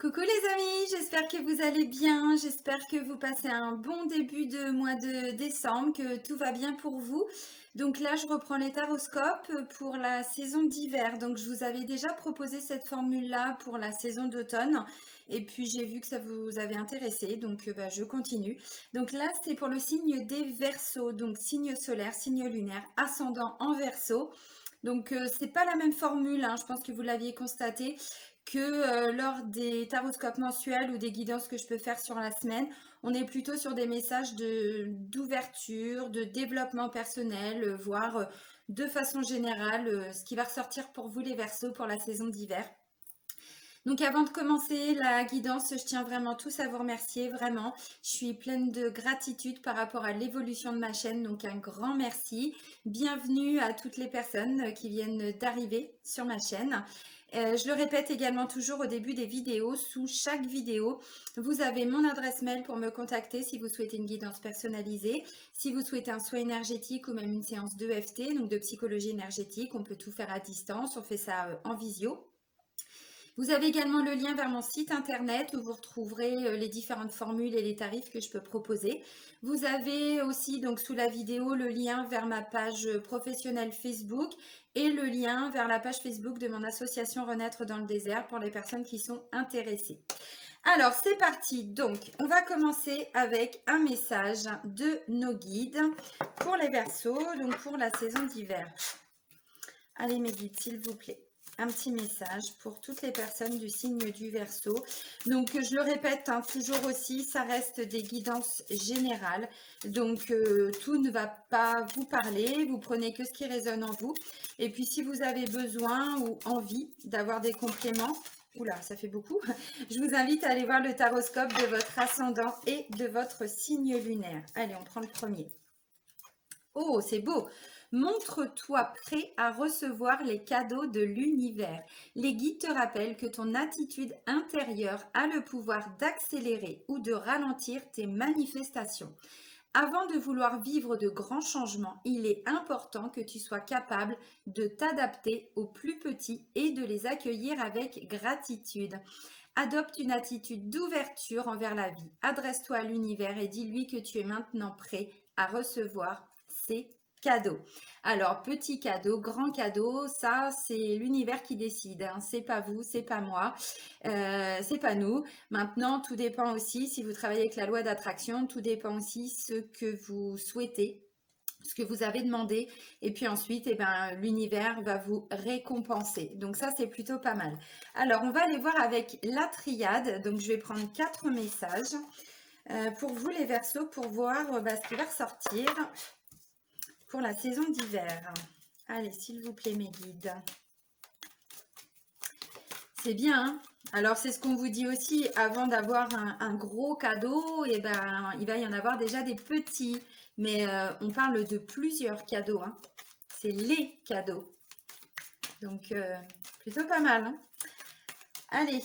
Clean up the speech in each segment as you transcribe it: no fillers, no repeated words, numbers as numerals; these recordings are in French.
Coucou les amis, j'espère que vous allez bien, j'espère que vous passez un bon début de mois de décembre, que tout va bien pour vous. Donc là, je reprends les taroscopes pour la saison d'hiver. Donc je vous avais déjà proposé cette formule-là pour la saison d'automne. Et puis j'ai vu que ça vous avait intéressé, donc je continue. Donc là, c'est pour le signe des Verseaux, donc signe solaire, signe lunaire, ascendant en Verseau. Donc c'est pas la même formule, hein, je pense que vous l'aviez constaté que lors des taroscopes mensuels ou des guidances que je peux faire sur la semaine, on est plutôt sur des messages d'ouverture, de développement personnel, voire de façon générale, ce qui va ressortir pour vous les Verseaux pour la saison d'hiver. Donc avant de commencer la guidance, je tiens vraiment tous à vous remercier, vraiment. Je suis pleine de gratitude par rapport à l'évolution de ma chaîne, donc un grand merci. Bienvenue à toutes les personnes qui viennent d'arriver sur ma chaîne. Je le répète également toujours au début des vidéos, sous chaque vidéo, vous avez mon adresse mail pour me contacter si vous souhaitez une guidance personnalisée, si vous souhaitez un soin énergétique ou même une séance d'EFT, donc de psychologie énergétique, on peut tout faire à distance, on fait ça en visio. Vous avez également le lien vers mon site internet où vous retrouverez les différentes formules et les tarifs que je peux proposer. Vous avez aussi donc sous la vidéo le lien vers ma page professionnelle Facebook et le lien vers la page Facebook de mon association Renaître dans le désert pour les personnes qui sont intéressées. Alors c'est parti, donc on va commencer avec un message de nos guides pour les Verseaux, donc pour la saison d'hiver. Allez mes guides s'il vous plaît. Un petit message pour toutes les personnes du signe du Verseau. Donc, je le répète, hein, toujours aussi, ça reste des guidances générales. Donc, tout ne va pas vous parler. Vous prenez que ce qui résonne en vous. Et puis, si vous avez besoin ou envie d'avoir des compléments, oula, ça fait beaucoup. Je vous invite à aller voir le taroscope de votre ascendant et de votre signe lunaire. Allez, on prend le premier. Oh, c'est beau! Montre-toi prêt à recevoir les cadeaux de l'univers. Les guides te rappellent que ton attitude intérieure a le pouvoir d'accélérer ou de ralentir tes manifestations. Avant de vouloir vivre de grands changements, il est important que tu sois capable de t'adapter aux plus petits et de les accueillir avec gratitude. Adopte une attitude d'ouverture envers la vie. Adresse-toi à l'univers et dis-lui que tu es maintenant prêt à recevoir ces cadeaux. Alors, petit cadeau, grand cadeau, ça, c'est l'univers qui décide. Hein. C'est pas vous, c'est pas moi, c'est pas nous. Maintenant, tout dépend aussi, si vous travaillez avec la loi d'attraction, tout dépend aussi ce que vous souhaitez, ce que vous avez demandé, et puis ensuite l'univers va vous récompenser. Donc ça, c'est plutôt pas mal. Alors on va aller voir avec la triade. Donc je vais prendre 4 messages pour vous les Verseaux, pour voir ce qui va ressortir pour la saison d'hiver. Allez, s'il vous plaît mes guides. C'est bien, hein. Alors c'est ce qu'on vous dit aussi, avant d'avoir un gros cadeau, il va y en avoir déjà des petits. Mais on parle de plusieurs cadeaux. Hein. C'est les cadeaux. Donc, plutôt pas mal. Hein. Allez,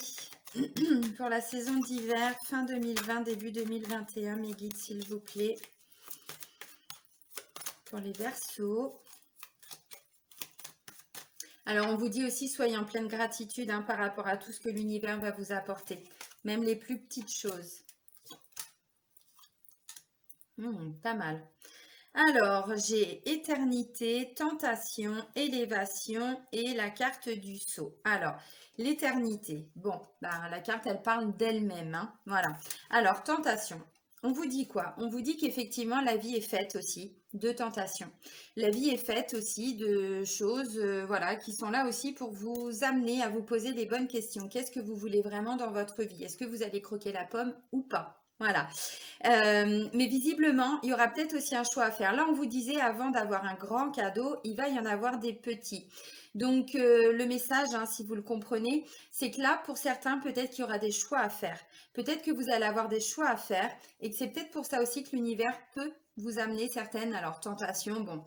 pour la saison d'hiver, fin 2020, début 2021, mes guides, s'il vous plaît. Pour les Verseaux. Alors, on vous dit aussi, soyez en pleine gratitude par rapport à tout ce que l'univers va vous apporter. Même les plus petites choses. Pas mal. Alors, j'ai éternité, tentation, élévation et la carte du sceau. Alors, l'éternité. Bon, la carte, elle parle d'elle-même. Hein, voilà. Alors, tentation. On vous dit quoi? On vous dit qu'effectivement, la vie est faite aussi de tentations. La vie est faite aussi de choses voilà, qui sont là aussi pour vous amener à vous poser les bonnes questions. Qu'est-ce que vous voulez vraiment dans votre vie? Est-ce que vous allez croquer la pomme ou pas? Voilà. Mais visiblement, il y aura peut-être aussi un choix à faire. Là, on vous disait avant d'avoir un grand cadeau, il va y en avoir des petits. Donc, le message, si vous le comprenez, c'est que là, pour certains, peut-être qu'il y aura des choix à faire. Peut-être que vous allez avoir des choix à faire et que c'est peut-être pour ça aussi que l'univers peut vous amener certaines, alors tentations, bon,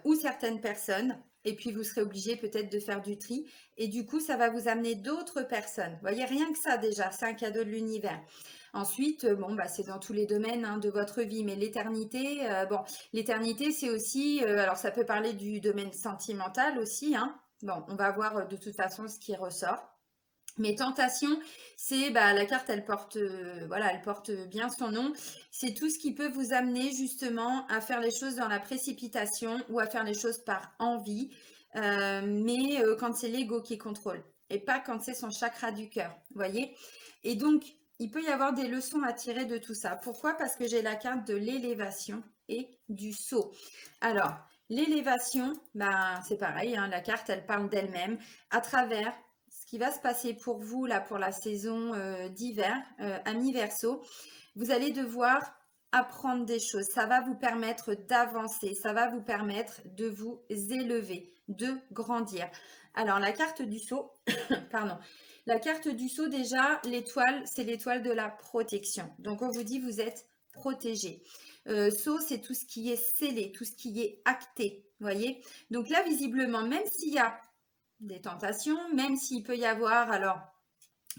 ou certaines personnes. Et puis, vous serez obligé peut-être de faire du tri. Et du coup, ça va vous amener d'autres personnes. Vous voyez, rien que ça déjà, c'est un cadeau de l'univers. Ensuite, c'est dans tous les domaines de votre vie, mais l'éternité, l'éternité, c'est aussi, alors ça peut parler du domaine sentimental aussi, hein. Bon, on va voir de toute façon ce qui ressort. Mais tentation, c'est bah, la carte, elle porte, voilà, elle porte bien son nom. C'est tout ce qui peut vous amener justement à faire les choses dans la précipitation ou à faire les choses par envie, mais quand c'est l'ego qui contrôle et pas quand c'est son chakra du cœur, vous voyez? Et donc, il peut y avoir des leçons à tirer de tout ça. Pourquoi? Parce que j'ai la carte de l'élévation et du saut. Alors, l'élévation, ben, c'est pareil, hein, la carte, elle parle d'elle-même à travers ce qui va se passer pour vous là pour la saison d'hiver, amis Verseau. Vous allez devoir apprendre des choses. Ça va vous permettre d'avancer. Ça va vous permettre de vous élever, de grandir. Alors, la carte du saut, pardon. La carte du saut, déjà, l'étoile, c'est l'étoile de la protection. Donc, on vous dit, vous êtes protégé. Saut, c'est tout ce qui est scellé, tout ce qui est acté. Vous voyez? Donc là, visiblement, même s'il y a des tentations, même s'il peut y avoir alors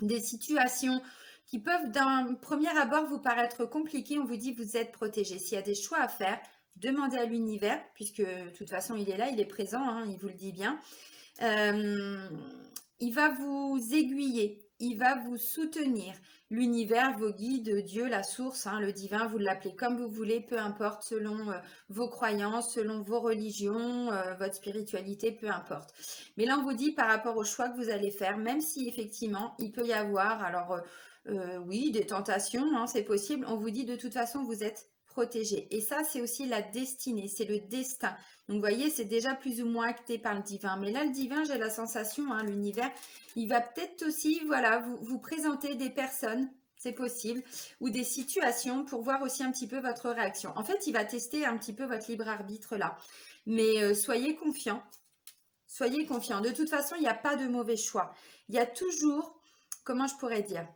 des situations qui peuvent d'un premier abord vous paraître compliquées, on vous dit vous êtes protégé. S'il y a des choix à faire, demandez à l'univers, puisque de toute façon il est là, il est présent, hein, il vous le dit bien. Il va vous aiguiller, il va vous soutenir. L'univers, vos guides, Dieu, la source, hein, le divin, vous l'appelez comme vous voulez, peu importe, selon vos croyances, selon vos religions, votre spiritualité, peu importe. Mais là, on vous dit par rapport au choix que vous allez faire, même si effectivement, il peut y avoir, alors oui, des tentations, hein, c'est possible, on vous dit de toute façon, vous êtes protégé. Et ça, c'est aussi la destinée, c'est le destin. Donc, vous voyez, c'est déjà plus ou moins acté par le divin. Mais là, le divin, j'ai la sensation, hein, l'univers, il va peut-être aussi, voilà, vous présenter des personnes, c'est possible, ou des situations pour voir aussi un petit peu votre réaction. En fait, il va tester un petit peu votre libre arbitre là. Mais soyez confiants. Soyez confiants. De toute façon, il n'y a pas de mauvais choix. Il y a toujours, comment je pourrais dire,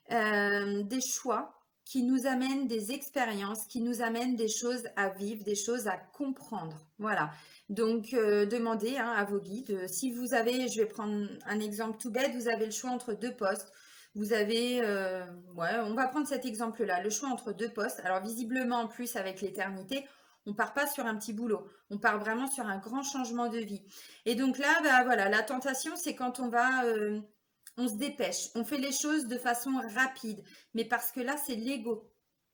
des choix qui nous amènent des expériences, qui nous amènent des choses à vivre, des choses à comprendre. Voilà. Donc, demandez hein, à vos guides. Si vous avez, je vais prendre un exemple tout bête, vous avez le choix entre deux postes. Vous avez, ouais, on va prendre cet exemple-là, le choix entre deux postes. Alors, visiblement, en plus, avec l'éternité, on part pas sur un petit boulot. On part vraiment sur un grand changement de vie. Et donc là, bah, voilà, la tentation, c'est quand on va on se dépêche, on fait les choses de façon rapide, mais parce que là, c'est l'ego,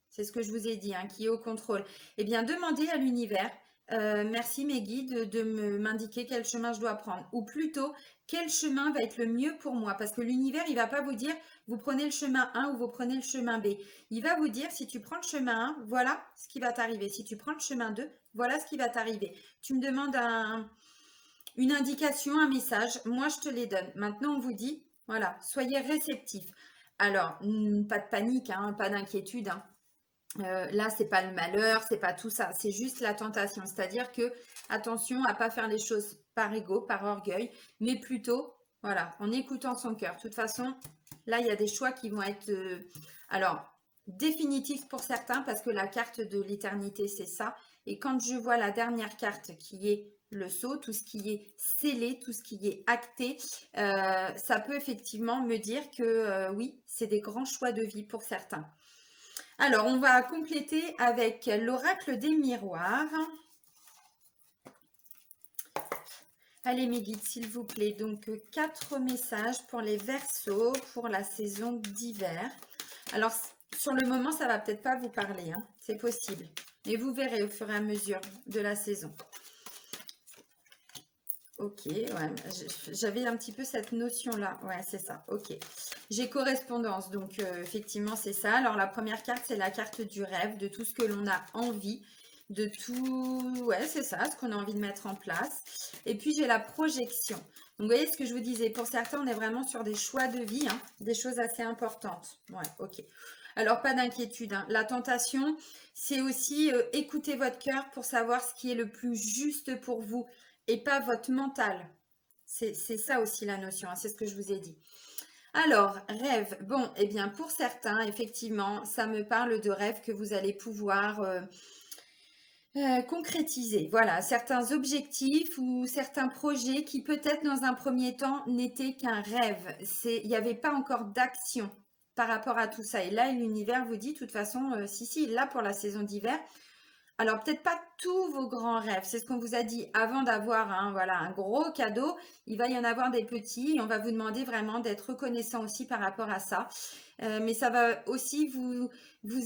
c'est ce que je vous ai dit, hein, qui est au contrôle. Eh bien, demandez à l'univers, merci mes guides, de m'indiquer quel chemin je dois prendre, ou plutôt, quel chemin va être le mieux pour moi, parce que l'univers, il va pas vous dire, vous prenez le chemin 1 ou vous prenez le chemin B. Il va vous dire, si tu prends le chemin 1, voilà ce qui va t'arriver. Si tu prends le chemin 2, voilà ce qui va t'arriver. Tu me demandes une indication, un message, moi je te les donne. Maintenant, on vous dit, voilà, soyez réceptifs. Alors, pas de panique, hein, pas d'inquiétude. Hein. Là, c'est pas le malheur, c'est pas tout ça, c'est juste la tentation. C'est-à-dire que attention à pas faire les choses par ego, par orgueil, mais plutôt, voilà, en écoutant son cœur. De toute façon, là, il y a des choix qui vont être, alors, définitifs pour certains, parce que la carte de l'éternité, c'est ça. Et quand je vois la dernière carte qui est le sceau, tout ce qui est scellé, tout ce qui est acté, ça peut effectivement me dire que oui, c'est des grands choix de vie pour certains. Alors, on va compléter avec l'oracle des miroirs. Allez, mes guides, s'il vous plaît. Donc, 4 messages pour les Verseaux pour la saison d'hiver. Alors, sur le moment, ça va peut-être pas vous parler, hein. C'est possible. Mais vous verrez au fur et à mesure de la saison. Ok, ouais, j'avais un petit peu cette notion-là. Ouais, c'est ça, ok. J'ai correspondance, donc effectivement, c'est ça. Alors, la première carte, c'est la carte du rêve, de tout ce que l'on a envie, de tout... Ouais, c'est ça, ce qu'on a envie de mettre en place. Et puis, j'ai la projection. Donc, vous voyez ce que je vous disais, pour certains, on est vraiment sur des choix de vie, hein, des choses assez importantes. Ouais, ok. Alors, pas d'inquiétude, hein. La tentation, c'est aussi écouter votre cœur pour savoir ce qui est le plus juste pour vous et pas votre mental. C'est ça aussi la notion, hein, c'est ce que je vous ai dit. Alors, rêve. Bon, eh bien, pour certains, effectivement, ça me parle de rêves que vous allez pouvoir concrétiser. Voilà, certains objectifs ou certains projets qui peut-être dans un premier temps n'étaient qu'un rêve. Il n'y avait pas encore d'action par rapport à tout ça. Et là, l'univers vous dit, de toute façon, si, là, pour la saison d'hiver, alors peut-être pas tous vos grands rêves, c'est ce qu'on vous a dit avant d'avoir voilà, un gros cadeau, il va y en avoir des petits et on va vous demander vraiment d'être reconnaissant aussi par rapport à ça. Mais ça va aussi vous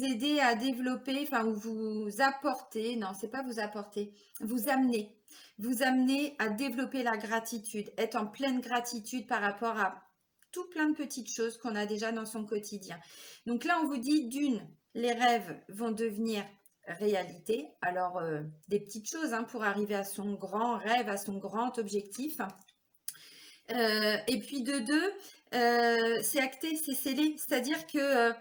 aider à développer, enfin, ou vous apporter, non, c'est pas vous apporter, vous amener à développer la gratitude, être en pleine gratitude par rapport à tout plein de petites choses qu'on a déjà dans son quotidien. Donc là, on vous dit les rêves vont devenir réalité. Alors, des petites choses pour arriver à son grand rêve, à son grand objectif. Et puis de deux, c'est acté, c'est scellé. C'est-à-dire que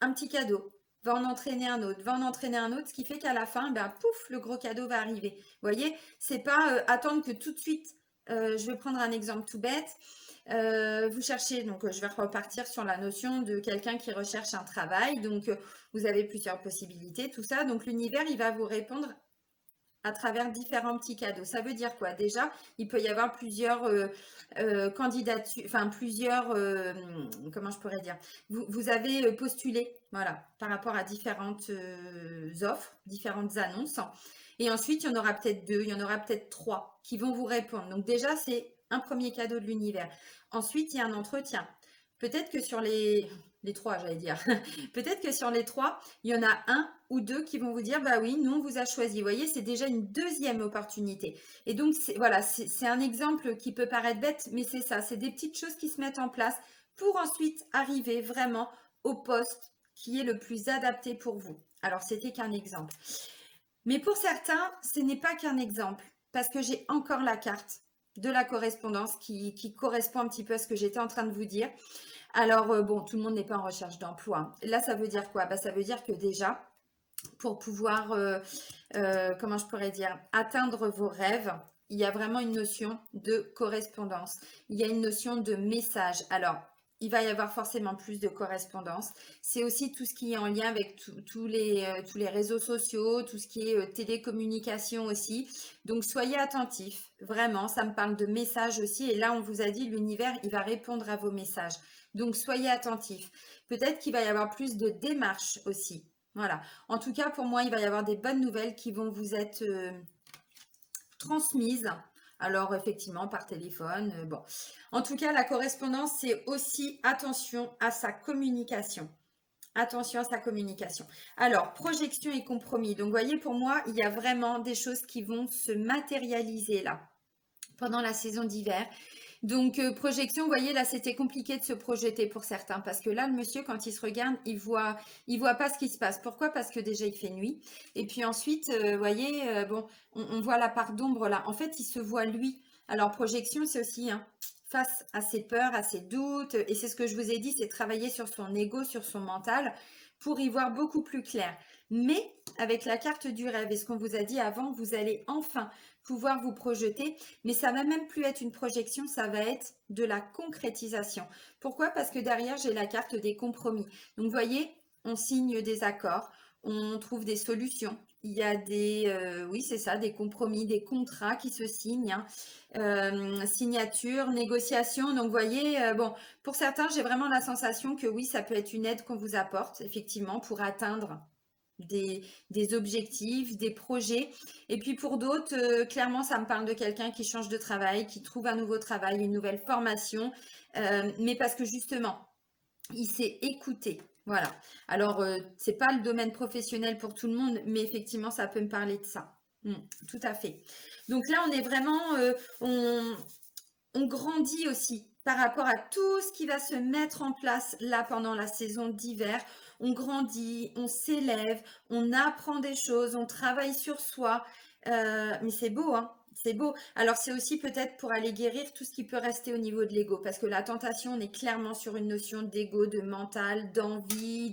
un petit cadeau va en entraîner un autre, va en entraîner un autre, ce qui fait qu'à la fin, ben, pouf, le gros cadeau va arriver. Vous voyez, c'est pas attendre que tout de suite, je vais prendre un exemple tout bête. Vous cherchez, donc je vais repartir sur la notion de quelqu'un qui recherche un travail. Donc, vous avez plusieurs possibilités, tout ça. Donc, l'univers, il va vous répondre à travers différents petits cadeaux. Ça veut dire quoi? Déjà, il peut y avoir plusieurs candidatures, enfin plusieurs, comment je pourrais dire? Vous avez postulé, voilà, par rapport à différentes offres, différentes annonces. Et ensuite, il y en aura peut-être deux, il y en aura peut-être trois qui vont vous répondre. Donc déjà, c'est un premier cadeau de l'univers. Ensuite, il y a un entretien. Peut-être que sur les trois, j'allais dire. Peut-être que sur les trois, il y en a un ou deux qui vont vous dire, bah oui, nous, on vous a choisi. Vous voyez, c'est déjà une deuxième opportunité. Et donc, voilà, c'est un exemple qui peut paraître bête, mais c'est ça. C'est des petites choses qui se mettent en place pour ensuite arriver vraiment au poste qui est le plus adapté pour vous. Alors, c'était qu'un exemple. Mais pour certains, ce n'est pas qu'un exemple, parce que j'ai encore la carte de la correspondance qui correspond un petit peu à ce que j'étais en train de vous dire. Alors, bon, tout le monde n'est pas en recherche d'emploi. Là, ça veut dire quoi? Ça veut dire que déjà, pour pouvoir, comment je pourrais dire, atteindre vos rêves, il y a vraiment une notion de correspondance. Il y a une notion de message. Alors, il va y avoir forcément plus de correspondance. C'est aussi tout ce qui est en lien avec tous les réseaux sociaux, tout ce qui est télécommunication aussi. Donc, soyez attentifs. Vraiment, ça me parle de messages aussi. Et là, on vous a dit, l'univers, il va répondre à vos messages. Donc, soyez attentifs. Peut-être qu'il va y avoir plus de démarches aussi. Voilà. En tout cas, pour moi, il va y avoir des bonnes nouvelles qui vont vous être transmises. Alors, effectivement, par téléphone. Bon. En tout cas, la correspondance, c'est aussi attention à sa communication. Attention à sa communication. Alors, projection et compromis. Donc, vous voyez, pour moi, il y a vraiment des choses qui vont se matérialiser là, pendant la saison d'hiver. Donc, projection, vous voyez, là, c'était compliqué de se projeter pour certains. Parce que là, le monsieur, quand il se regarde, il voit pas ce qui se passe. Pourquoi? Parce que déjà, il fait nuit. Et puis ensuite, vous voyez, bon, on voit la part d'ombre là. En fait, il se voit lui. Alors, projection, c'est aussi face à ses peurs, à ses doutes. Et c'est ce que je vous ai dit, c'est travailler sur son ego, sur son mental, pour y voir beaucoup plus clair. Mais avec la carte du rêve et ce qu'on vous a dit avant, vous allez enfin pouvoir vous projeter, mais ça va même plus être une projection, ça va être de la concrétisation. Pourquoi? Parce que derrière, j'ai la carte des compromis. Donc, vous voyez, on signe des accords, on trouve des solutions. Il y a oui, c'est ça, des compromis, des contrats qui se signent, signature, négociation. Donc, vous voyez, bon, pour certains, j'ai vraiment la sensation que oui, ça peut être une aide qu'on vous apporte, effectivement, pour atteindre des objectifs, des projets. Et puis pour d'autres, clairement, ça me parle de quelqu'un qui change de travail, qui trouve un nouveau travail, une nouvelle formation, mais parce que justement, il s'est écouté. Voilà. Alors, c'est pas le domaine professionnel pour tout le monde, mais effectivement, ça peut me parler de ça. Tout à fait. Donc là, on est vraiment, on grandit aussi par rapport à tout ce qui va se mettre en place là pendant la saison d'hiver. On grandit, on s'élève, on apprend des choses, on travaille sur soi. Mais c'est beau, hein? C'est beau. Alors, c'est aussi peut-être pour aller guérir tout ce qui peut rester au niveau de l'ego. Parce que la tentation, on est clairement sur une notion d'ego, de mental, d'envie,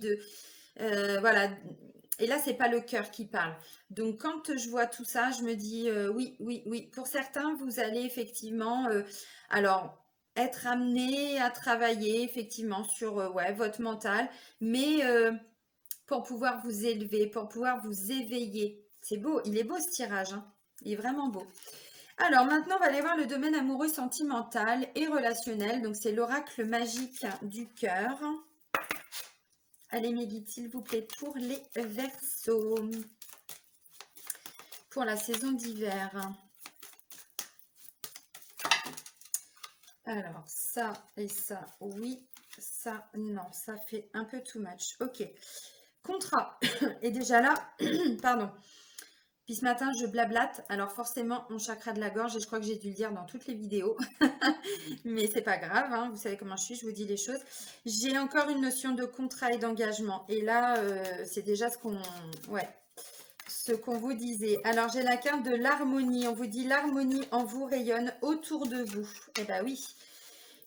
voilà. Et là, c'est pas le cœur qui parle. Donc, quand je vois tout ça, je me dis oui, oui, oui. Pour certains, vous allez effectivement, alors, être amené à travailler effectivement sur ouais, votre mental, mais pour pouvoir vous élever, pour pouvoir vous éveiller. C'est beau, il est beau ce tirage, hein. Il est vraiment beau. Alors maintenant, on va aller voir le domaine amoureux, sentimental et relationnel. Donc c'est l'oracle magique du cœur. Allez mes guides, s'il vous plaît, pour les Verseaux. pour la saison d'hiver. Alors, ça et ça, oui. Ça, non, ça fait un peu too much. Ok. Contrat. Et déjà là, pardon. Puis ce matin, je blablate. Alors forcément, mon chakra de la gorge, et je crois que j'ai dû le dire dans toutes les vidéos. Mais c'est pas grave, hein, vous savez comment je suis, je vous dis les choses. J'ai encore une notion de contrat et d'engagement. Et là, c'est déjà ce qu'on vous disait. Alors, j'ai la carte de l'harmonie. On vous dit l'harmonie en vous rayonne autour de vous. Eh bien oui,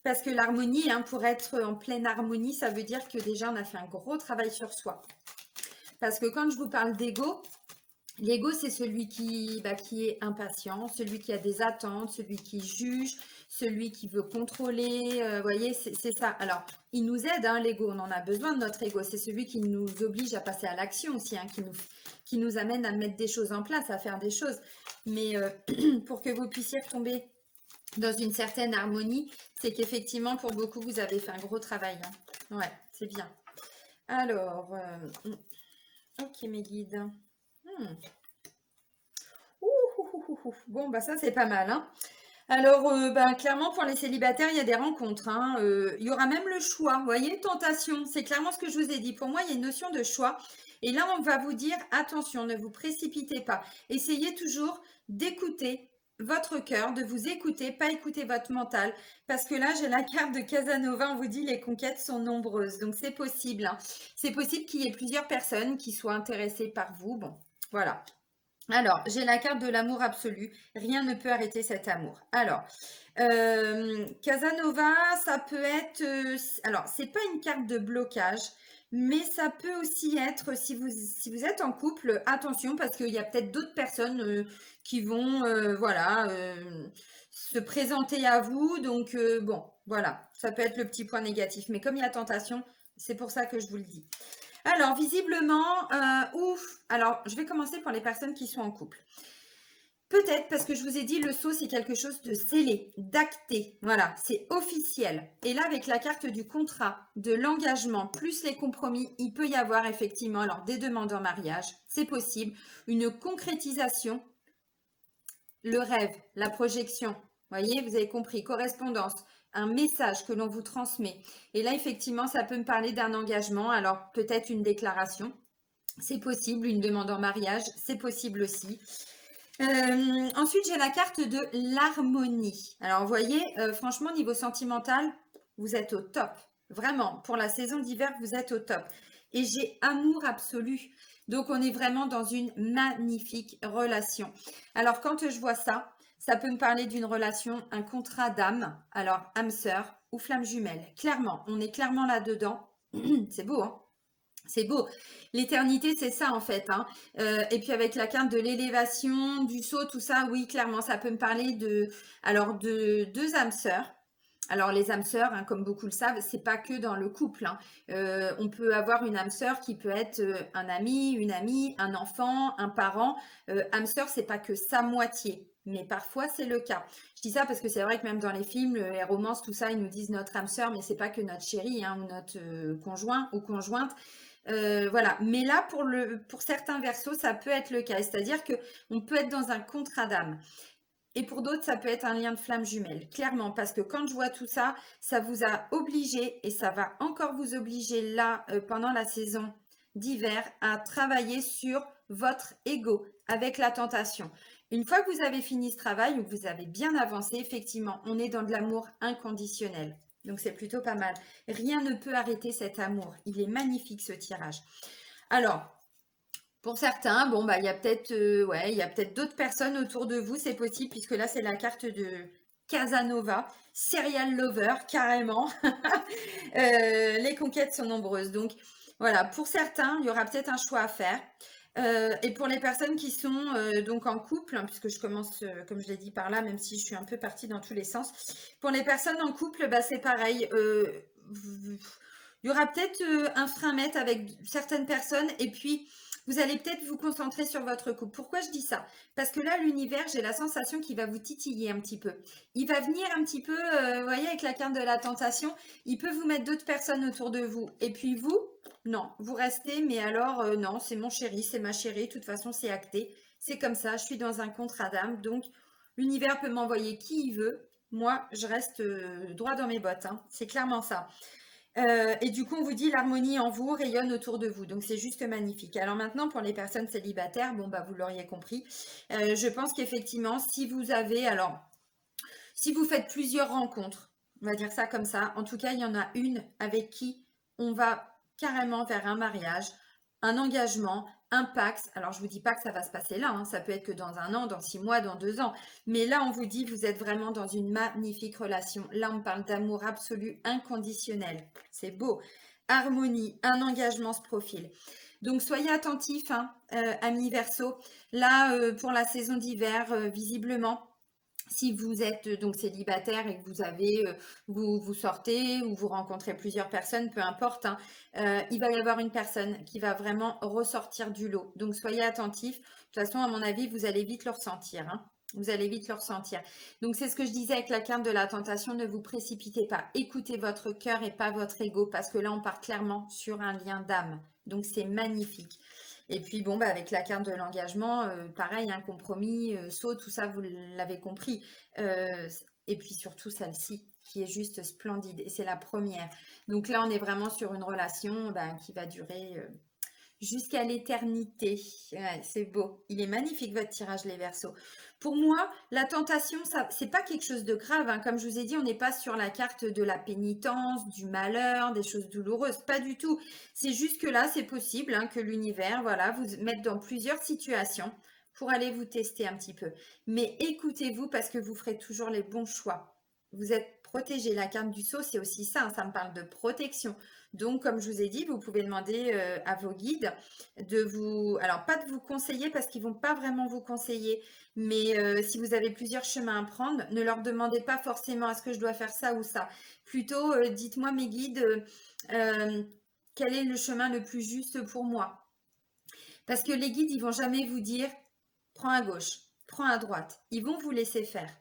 parce que l'harmonie, hein, pour être en pleine harmonie, ça veut dire que déjà, on a fait un gros travail sur soi. Parce que quand je vous parle d'ego, l'ego, c'est celui qui est impatient, celui qui a des attentes, celui qui juge, celui qui veut contrôler. Vous voyez, c'est ça. Alors, il nous aide, hein, l'ego. On en a besoin de notre ego. C'est celui qui nous oblige à passer à l'action aussi, hein, qui nous amène à mettre des choses en place, à faire des choses. Mais pour que vous puissiez retomber dans une certaine harmonie, c'est qu'effectivement, pour beaucoup, vous avez fait un gros travail. Hein. Ouais, c'est bien. Alors, ok, mes guides. Bon, bah ça, c'est pas mal. Hein. Alors, clairement, pour les célibataires, il y a des rencontres. Hein. Il y aura même le choix. Vous voyez, tentation. C'est clairement ce que je vous ai dit. Pour moi, il y a une notion de choix. Et là, on va vous dire, attention, ne vous précipitez pas. Essayez toujours d'écouter votre cœur, de vous écouter, pas écouter votre mental. Parce que là, j'ai la carte de Casanova. On vous dit, les conquêtes sont nombreuses. Donc, c'est possible. Hein. C'est possible qu'il y ait plusieurs personnes qui soient intéressées par vous. Bon, voilà. Alors, j'ai la carte de l'amour absolu. Rien ne peut arrêter cet amour. Alors, Casanova, ça peut être... alors, c'est pas une carte de blocage, mais ça peut aussi être, si vous êtes en couple, attention, parce qu'il y a peut-être d'autres personnes qui vont, se présenter à vous. Donc, bon, voilà, ça peut être le petit point négatif. Mais comme il y a tentation, c'est pour ça que je vous le dis. Alors, visiblement, alors, je vais commencer pour les personnes qui sont en couple. Peut-être parce que je vous ai dit, le sceau, c'est quelque chose de scellé, d'acté. Voilà, c'est officiel. Et là, avec la carte du contrat, de l'engagement, plus les compromis, il peut y avoir effectivement, alors, des demandes en mariage, c'est possible, une concrétisation, le rêve, la projection. Vous voyez, vous avez compris, correspondance, un message que l'on vous transmet. Et là, effectivement, ça peut me parler d'un engagement. Alors, peut-être une déclaration. C'est possible, une demande en mariage. C'est possible aussi. Ensuite, j'ai la carte de l'harmonie. Alors, vous voyez, franchement, niveau sentimental, vous êtes au top. Vraiment, pour la saison d'hiver, vous êtes au top. Et j'ai amour absolu. Donc, on est vraiment dans une magnifique relation. Alors, quand je vois ça, ça peut me parler d'une relation, un contrat d'âme. Alors, âme sœur ou flamme jumelle. Clairement, on est clairement là-dedans. C'est beau, hein? C'est beau. L'éternité, c'est ça en fait. Hein. Et puis avec la carte de l'élévation, du saut, tout ça, oui, clairement, ça peut me parler de deux âmes sœurs. Alors les âmes sœurs, hein, comme beaucoup le savent, c'est pas que dans le couple. Hein. On peut avoir une âme sœur qui peut être un ami, une amie, un enfant, un parent. Âme sœur, c'est pas que sa moitié, mais parfois c'est le cas. Je dis ça parce que c'est vrai que même dans les films, les romances, tout ça, ils nous disent notre âme sœur, mais c'est pas que notre chérie hein, ou notre conjoint ou conjointe. Voilà, mais là pour certains versos, ça peut être le cas, c'est-à-dire que on peut être dans un contrat d'âme. Et pour d'autres, ça peut être un lien de flamme jumelle, clairement, parce que quand je vois tout ça, ça vous a obligé et ça va encore vous obliger là, pendant la saison d'hiver, à travailler sur votre ego avec la tentation. Une fois que vous avez fini ce travail ou que vous avez bien avancé, effectivement, on est dans de l'amour inconditionnel. Donc, c'est plutôt pas mal. Rien ne peut arrêter cet amour. Il est magnifique, ce tirage. Alors, pour certains, bon, bah, il y a peut-être d'autres personnes autour de vous, c'est possible, puisque là, c'est la carte de Casanova, serial lover, carrément. Les conquêtes sont nombreuses. Donc, voilà, pour certains, il y aura peut-être un choix à faire. Et pour les personnes qui sont donc en couple, hein, puisque je commence, comme je l'ai dit par là, même si je suis un peu partie dans tous les sens. Pour les personnes en couple, bah, c'est pareil. Il y aura peut-être un frein à mettre avec certaines personnes et puis vous allez peut-être vous concentrer sur votre couple. Pourquoi je dis ça? Parce que là, l'univers, j'ai la sensation qu'il va vous titiller un petit peu. Il va venir un petit peu, vous voyez, avec la carte de la tentation, il peut vous mettre d'autres personnes autour de vous. Et puis vous, non, vous restez, mais alors, non, c'est mon chéri, c'est ma chérie, de toute façon, c'est acté. c'est comme ça, je suis dans un contrat d'âme, donc l'univers peut m'envoyer qui il veut. Moi, je reste droit dans mes bottes, hein. C'est clairement ça. Et du coup, on vous dit l'harmonie en vous rayonne autour de vous. Donc, c'est juste magnifique. Alors maintenant, pour les personnes célibataires, bon, bah, vous l'auriez compris. Je pense qu'effectivement, si vous avez, alors, si vous faites plusieurs rencontres, on va dire ça comme ça, en tout cas, il y en a une avec qui on va carrément vers un mariage, un engagement, un pacte. Alors, je ne vous dis pas que ça va se passer là, hein, ça peut être que dans 1 an, dans 6 mois, dans 2 ans. Mais là, on vous dit, vous êtes vraiment dans une magnifique relation. Là, on parle d'amour absolu, inconditionnel. C'est beau. Harmonie, un engagement se profile. Donc, soyez attentifs, hein, amis Verseau. Là, pour la saison d'hiver, visiblement, si vous êtes donc célibataire et que vous avez, vous sortez ou vous rencontrez plusieurs personnes, peu importe, hein, il va y avoir une personne qui va vraiment ressortir du lot. Donc soyez attentifs. De toute façon, à mon avis, vous allez vite le ressentir, hein. Vous allez vite le ressentir. Donc c'est ce que je disais avec la carte de la tentation, ne vous précipitez pas. Écoutez votre cœur et pas votre ego, parce que là, on part clairement sur un lien d'âme. Donc c'est magnifique. Et puis bon, bah, avec la carte de l'engagement, pareil, un compromis, saut, tout ça, vous l'avez compris. Et puis surtout celle-ci, qui est juste splendide. Et c'est la première. Donc là, on est vraiment sur une relation bah, qui va durer jusqu'à l'éternité. Ouais, c'est beau. Il est magnifique votre tirage, les Verseaux. Pour moi, la tentation, ça, c'est pas quelque chose de grave, hein. Comme je vous ai dit, on n'est pas sur la carte de la pénitence, du malheur, des choses douloureuses. Pas du tout. C'est juste que là, c'est possible hein, que l'univers, voilà, vous mette dans plusieurs situations pour aller vous tester un petit peu. Mais écoutez-vous parce que vous ferez toujours les bons choix. Vous êtes protégé. La carte du sceau, c'est aussi ça. Hein, ça me parle de protection. Donc, comme je vous ai dit, vous pouvez demander à vos guides de vous, alors pas de vous conseiller parce qu'ils vont pas vraiment vous conseiller, mais si vous avez plusieurs chemins à prendre, ne leur demandez pas forcément est-ce que je dois faire ça ou ça. Plutôt, dites-moi mes guides, euh, quel est le chemin le plus juste pour moi. Parce que les guides, ils vont jamais vous dire prends à gauche, prends à droite. Ils vont vous laisser faire.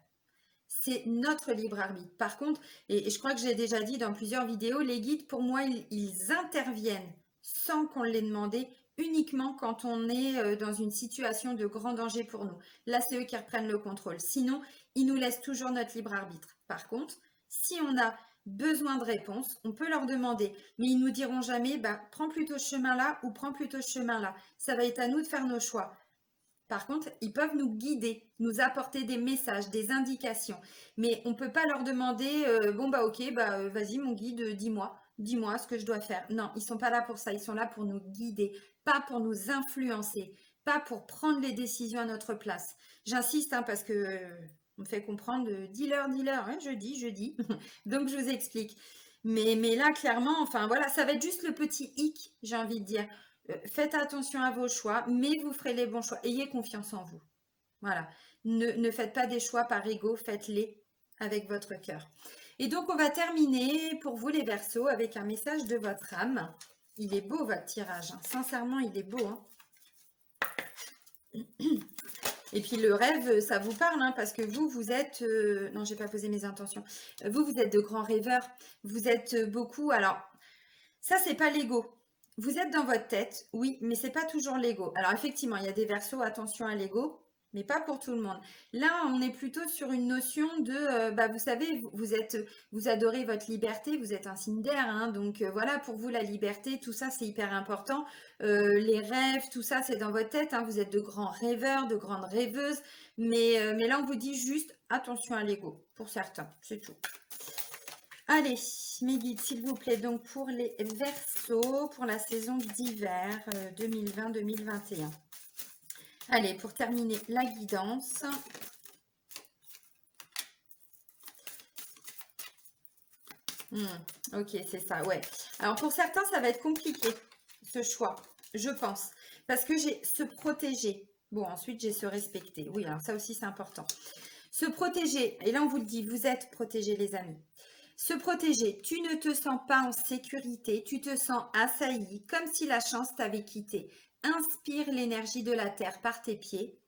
C'est notre libre arbitre. Par contre, et je crois que j'ai déjà dit dans plusieurs vidéos, les guides, pour moi, ils interviennent sans qu'on les demande, uniquement quand on est dans une situation de grand danger pour nous. Là, c'est eux qui reprennent le contrôle. Sinon, ils nous laissent toujours notre libre arbitre. Par contre, si on a besoin de réponses, on peut leur demander, mais ils nous diront jamais, bah, prends plutôt ce chemin-là ou prends plutôt ce chemin-là. Ça va être à nous de faire nos choix. Par contre, ils peuvent nous guider, nous apporter des messages, des indications. Mais on ne peut pas leur demander, bon bah ok, bah vas-y mon guide, dis-moi ce que je dois faire. Non, ils ne sont pas là pour ça, ils sont là pour nous guider, pas pour nous influencer, pas pour prendre les décisions à notre place. J'insiste hein, parce que on me fait comprendre, dis-leur, hein, je dis. Donc je vous explique. Mais là, clairement, enfin voilà, ça va être juste le petit hic, j'ai envie de dire. Faites attention à vos choix, mais vous ferez les bons choix. Ayez confiance en vous. Voilà. Ne faites pas des choix par ego, faites-les avec votre cœur. Et donc, on va terminer pour vous, les Verseaux, avec un message de votre âme. Il est beau, votre tirage. Hein. Sincèrement, il est beau. Hein. Et puis, le rêve, ça vous parle, hein, parce que vous êtes... non, je n'ai pas posé mes intentions. Vous êtes de grands rêveurs. Vous êtes beaucoup... Alors, ça, c'est pas l'ego. Vous êtes dans votre tête, oui, mais c'est pas toujours l'ego. Alors effectivement, il y a des Verseaux, attention à l'ego, mais pas pour tout le monde. Là, on est plutôt sur une notion de, bah, vous savez, vous adorez votre liberté, vous êtes un signe d'air, hein, donc voilà, pour vous la liberté, tout ça c'est hyper important. Les rêves, tout ça c'est dans votre tête, hein, vous êtes de grands rêveurs, de grandes rêveuses, mais là on vous dit juste attention à l'ego, pour certains, c'est tout. Allez, mes guides, s'il vous plaît, donc pour les Verseaux, pour la saison d'hiver 2020-2021. Allez, pour terminer la guidance. Ok, c'est ça, ouais. Alors pour certains, ça va être compliqué, ce choix, je pense. Parce que j'ai se protéger. Bon, ensuite, j'ai se respecter. Oui, alors ça aussi, c'est important. Se protéger, et là, on vous le dit, vous êtes protégés, les amis. Se protéger, tu ne te sens pas en sécurité, tu te sens assailli, comme si la chance t'avait quitté. Inspire l'énergie de la terre par tes pieds.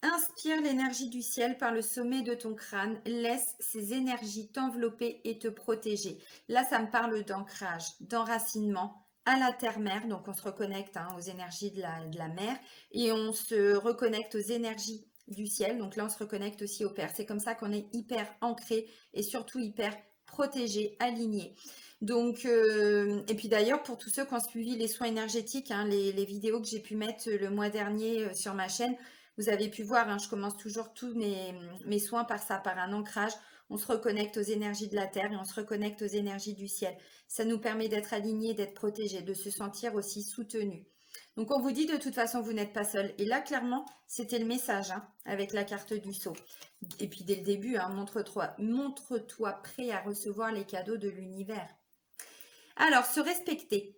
Inspire l'énergie du ciel par le sommet de ton crâne. Laisse ces énergies t'envelopper et te protéger. Là, ça me parle d'ancrage, d'enracinement. à la terre-mère. Donc, on se reconnecte aux énergies de la mer et on se reconnecte aux énergies du ciel. Donc là, on se reconnecte aussi au Père. C'est comme ça qu'on est hyper ancré et surtout hyper protégé, aligné. Donc, et puis d'ailleurs, pour tous ceux qui ont suivi les soins énergétiques, les vidéos que j'ai pu mettre le mois dernier sur ma chaîne, vous avez pu voir, je commence toujours tous mes soins par ça, par un ancrage. On se reconnecte aux énergies de la terre et on se reconnecte aux énergies du ciel. Ça nous permet d'être alignés, d'être protégés, de se sentir aussi soutenus. Donc on vous dit de toute façon, vous n'êtes pas seul. Et là, clairement, c'était le message avec la carte du sceau. Et puis dès le début, montre-toi prêt à recevoir les cadeaux de l'univers. Alors, se respecter.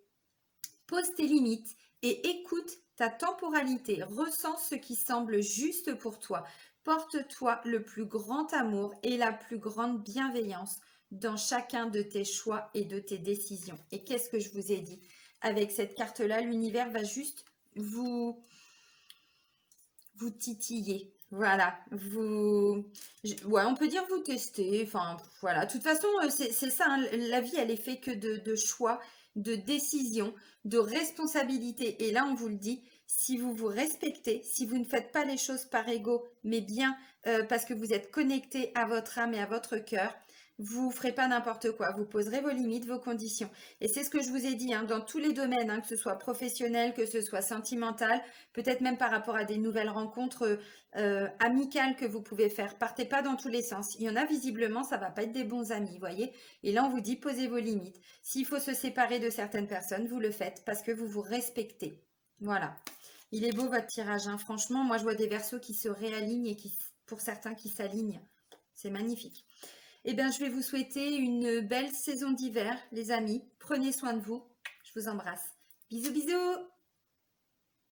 Pose tes limites et écoute ta temporalité. Ressens ce qui semble juste pour toi. Porte-toi le plus grand amour et la plus grande bienveillance dans chacun de tes choix et de tes décisions. Et qu'est-ce que je vous ai dit? Avec cette carte-là, l'univers va juste vous titiller. Voilà, ouais, on peut dire vous tester. Enfin, voilà. De toute façon, c'est ça. La vie, elle est faite que de choix, de décisions, de responsabilités. Et là, on vous le dit, si vous vous respectez, si vous ne faites pas les choses par ego, mais bien parce que vous êtes connecté à votre âme et à votre cœur, vous ne ferez pas n'importe quoi. Vous poserez vos limites, vos conditions. Et c'est ce que je vous ai dit, dans tous les domaines, que ce soit professionnel, que ce soit sentimental, peut-être même par rapport à des nouvelles rencontres amicales que vous pouvez faire. Partez pas dans tous les sens. Il y en a visiblement, ça va pas être des bons amis, voyez. Et là, on vous dit, posez vos limites. S'il faut se séparer de certaines personnes, vous le faites parce que vous vous respectez. Voilà. Il est beau votre tirage, franchement. Moi, je vois des versos qui se réalignent et pour certains qui s'alignent. C'est magnifique. Eh bien, je vais vous souhaiter une belle saison d'hiver, les amis. Prenez soin de vous. Je vous embrasse. Bisous, bisous!